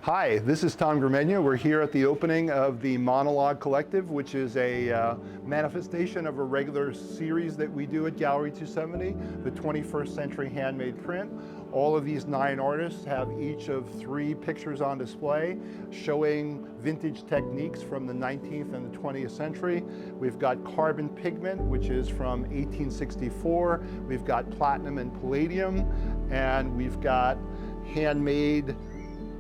Hi, this is Tom Gramegna. We're here at the opening of the Monalog Collective, which is a manifestation of a regular series that we do at Gallery 270, the 21st Century Handmade Print. All of these 9 artists have each of 3 pictures on display showing vintage techniques from the 19th and the 20th century. We've got carbon pigment, which is from 1864. We've got platinum and palladium, and we've got handmade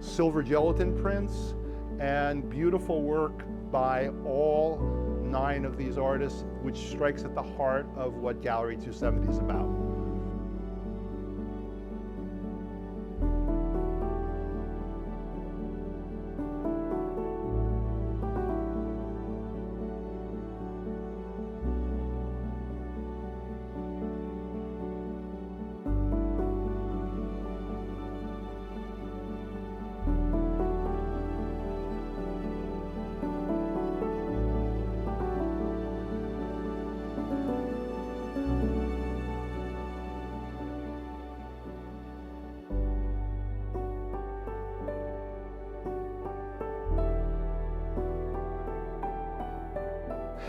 silver gelatin prints, and beautiful work by all 9 of these artists, which strikes at the heart of what Gallery 270 is about.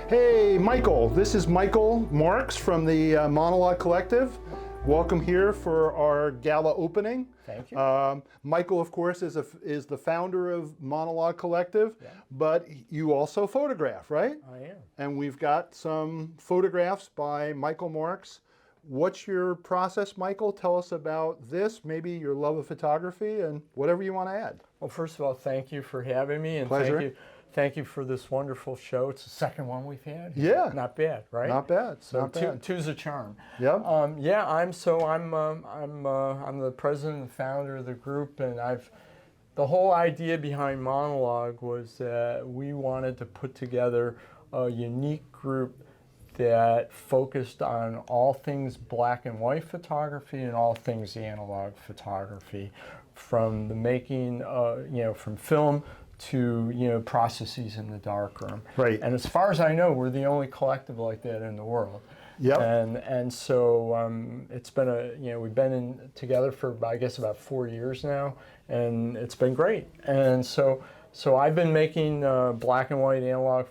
Hey, Michael, this is Michael Marks from the Monalog Collective. Welcome here for our gala opening. Thank you. Michael, of course, is the founder of Monalog Collective, Yeah. but you also photograph, right? I am. And we've got some photographs by Michael Marks. What's your process, Michael? Tell us about this, maybe your love of photography, and whatever you want to add. Well, first of all, thank you for having me, and Pleasure. thank you for this wonderful show. It's the second one we've had. Yeah. Not bad, right? Not bad. So Not bad. two's a charm. Yeah. I'm the president and founder of the group, and the whole idea behind Monalog was that we wanted to put together a unique group that focused on all things black and white photography and all things analog photography, from the making, from film to processes in the darkroom. Right. And as far as I know, we're the only collective like that in the world. Yep. And so it's been we've been together for I guess about 4 years now, and it's been great. And so I've been making black and white analog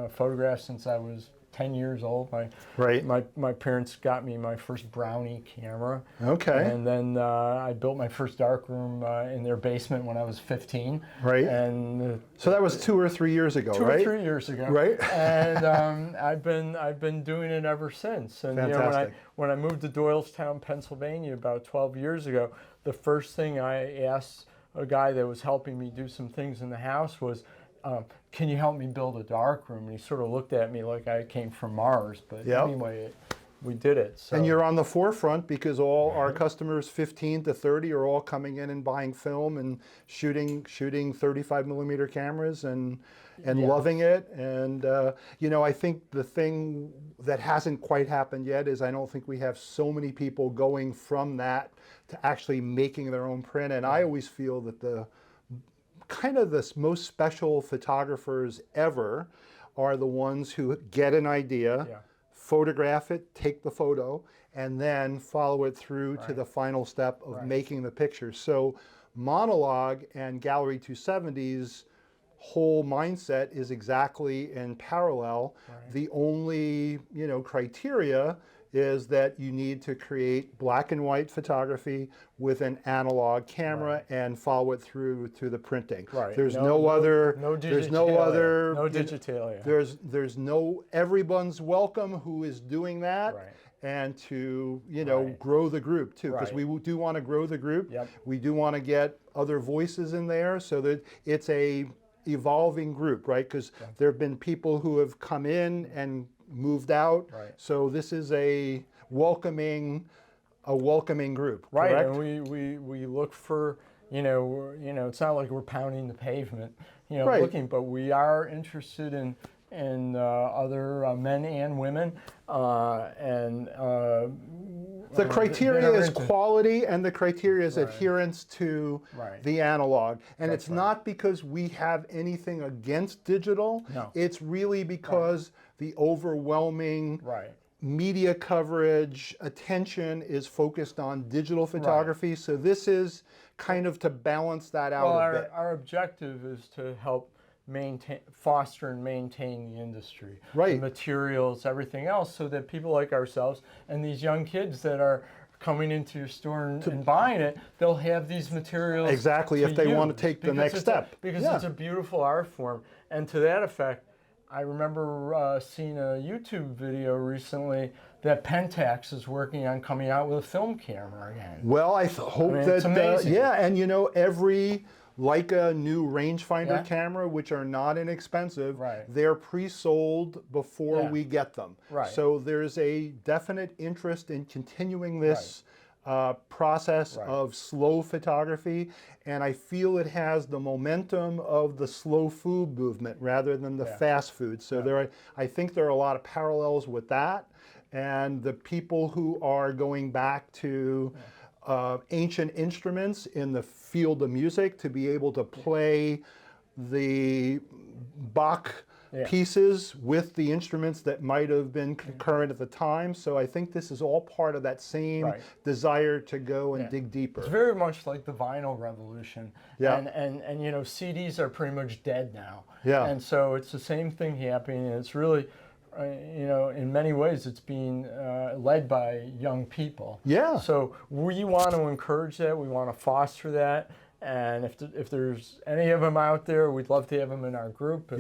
photographs since I was 10 years old. My parents got me my first Brownie camera. Okay. And then I built my first darkroom in their basement when I was 15. Right. And so that was 2 or 3 years ago, two right? or 3 years ago. Right. And I've been doing it ever since. And Fantastic. when I moved to Doylestown, Pennsylvania about 12 years ago, the first thing I asked a guy that was helping me do some things in the house was, can you help me build a darkroom? And he sort of looked at me like I came from Mars. But Yep. Anyway, we did it. So. And you're on the forefront because all our customers 15 to 30 are all coming in and buying film and shooting 35 millimeter cameras and Yeah. loving it. And I think the thing that hasn't quite happened yet is I don't think we have so many people going from that to actually making their own print. And I always feel that the most special photographers ever are the ones who get an idea, Yeah. photograph it, take the photo, and then follow it through to Right. the final step of Right. making the picture. So Monalog and Gallery 270's whole mindset is exactly in parallel. Right. The only criteria is that you need to create black and white photography with an analog camera Right. and follow it through to the printing. Right. There's No there's no other digitalia. there's no everyone's welcome who is doing that. Right. And to Right. grow the group too, because Right. we do want to grow the group. Yep. We do want to get other voices in there so that it's a evolving group, right? Because there have been people who have come in and moved out. Right. So this is a welcoming group, Right, correct? and we look for, it's not like we're pounding the pavement, Right. looking, but we are interested in other men and women, The criteria is into- quality, and the criteria is Right. adherence to Right. the analog. And That's it's right. not because we have anything against digital. No. It's really because the overwhelming Right. media coverage, attention is focused on digital photography. So this is kind of to balance that out Well, a bit. our objective is to help foster and maintain the industry, Right. the materials, everything else, so that people like ourselves and these young kids that are coming into your store and buying it, they'll have these materials. Exactly, if they want to take the next step. Because it's a beautiful art form. And to that effect, I remember seeing a YouTube video recently that Pentax is working on coming out with a film camera again. Well, I hope it's amazing. yeah, and you know, every Leica new rangefinder camera, which are not inexpensive, they're pre-sold before we get them. So there's a definite interest in continuing this process of slow photography, and I feel it has the momentum of the slow food movement rather than the fast food. So I think there are a lot of parallels with that, and the people who are going back to ancient instruments in the field of music to be able to play the Bach pieces with the instruments that might have been current at the time. So I think this is all part of that same desire to go and dig deeper. It's very much like the vinyl revolution. And you know, CDs are pretty much dead now. And so it's the same thing happening, and it's really, you know, in many ways it's being led by young people. So we want to encourage that, we want to foster that, and if there's any of them out there, we'd love to have them in our group. If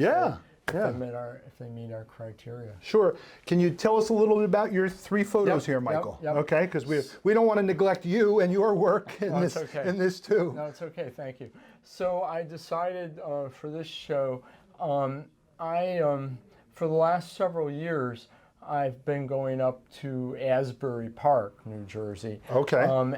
they meet our criteria. Sure. Can you tell us a little bit about your 3 photos here, Michael? Okay, because we don't want to neglect you and your work in this too. No, it's okay. Thank you. So I decided for this show, for the last several years, I've been going up to Asbury Park, New Jersey.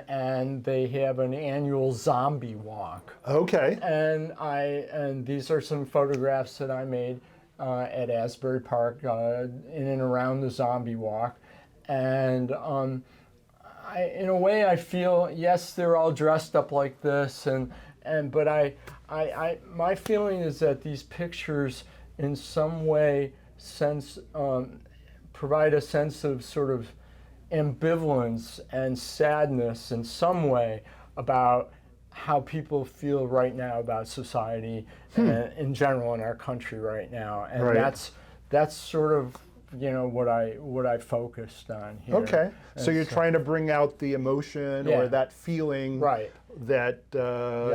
And they have an annual zombie walk. And these are some photographs that I made at Asbury Park in and around the zombie walk. And in a way, I feel, yes, they're all dressed up like this, but my feeling is that these pictures, in some way, provide a sense of sort of ambivalence and sadness in some way about how people feel right now about society in general in our country right now, and that's sort of, you know, what I focused on here. So you're trying to bring out the emotion or that feeling that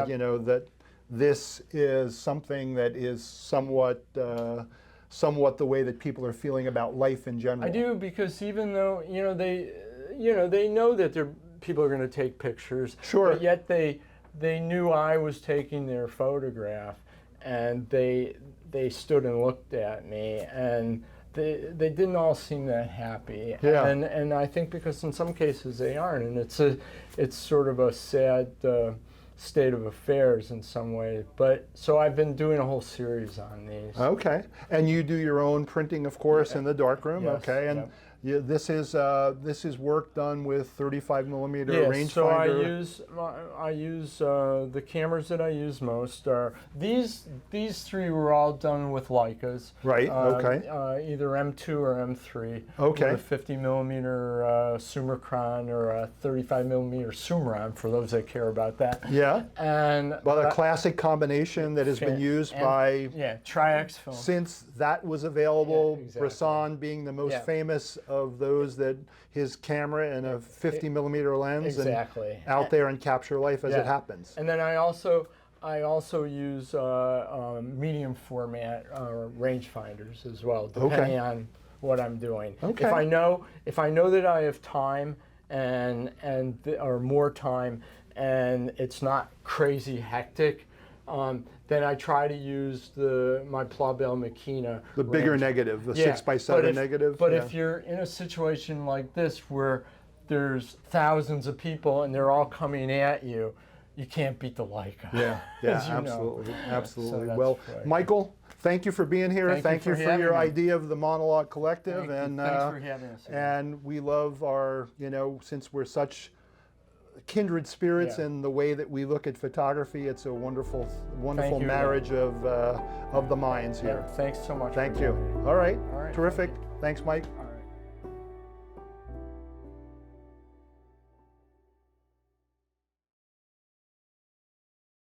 you know, that this is something that is somewhat the way that people are feeling about life in general. I do, because even though they know that people are going to take pictures, but yet they knew I was taking their photograph, and they stood and looked at me, and they didn't all seem that happy. And I think because in some cases they aren't, and it's sort of a sad state of affairs in some way. But so I've been doing a whole series on these. And you do your own printing, of course, in the darkroom. And this is work done with 35 millimeter rangefinder. So I use the cameras that I use most are these 3 were all done with Leicas. Either M2 or M3. With a 50 millimeter Summicron or a 35 millimeter Summicron, for those that care about that. And a classic combination that has been used by Tri-X film since that was available. Bresson being the most famous of those, that his camera and a 50 millimeter lens and out there and capture life as it happens. And then I also use medium format rangefinders as well, depending on what I'm doing. If I know that I have time or more time, and it's not crazy hectic, then I try to use my Plaubel Makina. The bigger negative, the 6x7 negative. But if you're in a situation like this where there's thousands of people and they're all coming at you, you can't beat the Leica. Absolutely. So well, Michael, thank you for being here. Thank you for your idea of the Monalog Collective. Thanks for having us. And we love our, since we're such kindred spirits in the way that we look at photography, it's a wonderful marriage of the minds here. Thanks so much. Thank you. All right. Terrific. Thanks, Mike.